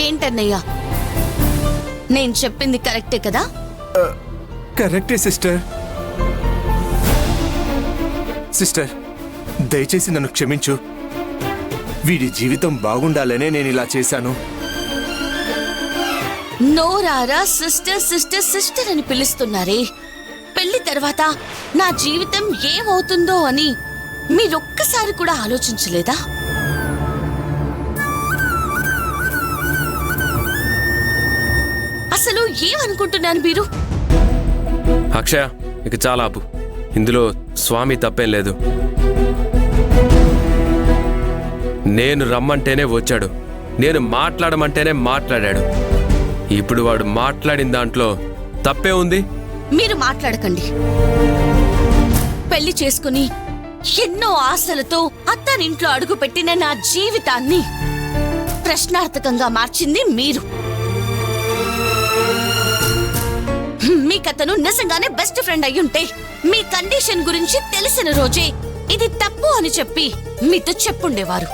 ఏంటన్నయ్యా, నేను చెప్పింది కరెక్టే కదా? కరెక్టే సిస్టర్. సిస్టర్, దయచేసి నన్ను క్షమించు. వీడి జీవితం బాగుండాలనే నేను ఇలా చేశాను. నోరారా సిస్టర్ సిస్టర్ సిస్టర్ అని పిలుస్తున్నారే, పెళ్లి తర్వాత నా జీవితం ఏమవుతుందో అని మీరొక్కసారి కూడా ఆలోచించలేదా? అసలు ఏమనుకుంటున్నాను మీరు? అక్షయ, ఇక చాలా ఆపు. ఇందులో స్వామి తప్పేం లేదు. నేను రమ్మంటేనే వచ్చాడు, నేను మాట్లాడమంటేనే మాట్లాడాడు. ఇప్పుడు వాడు మాట్లాడిన దాంట్లో తప్పే ఉంది? మీరు మాట్లాడకండి. పెళ్లి చేసుకుని ఎన్నో ఆశలతో అత్తనింట్లో అడుగుపెట్టిన నా జీవితాన్ని ప్రశ్నార్థకంగా మార్చింది మీరు. మీకతను నిజంగానే బెస్ట్ ఫ్రెండ్ అయ్యుంటే మీ కండిషన్ గురించి తెలిసిన రోజే ఇది తప్పు అని చెప్పి మీతో చెప్పుండేవారు.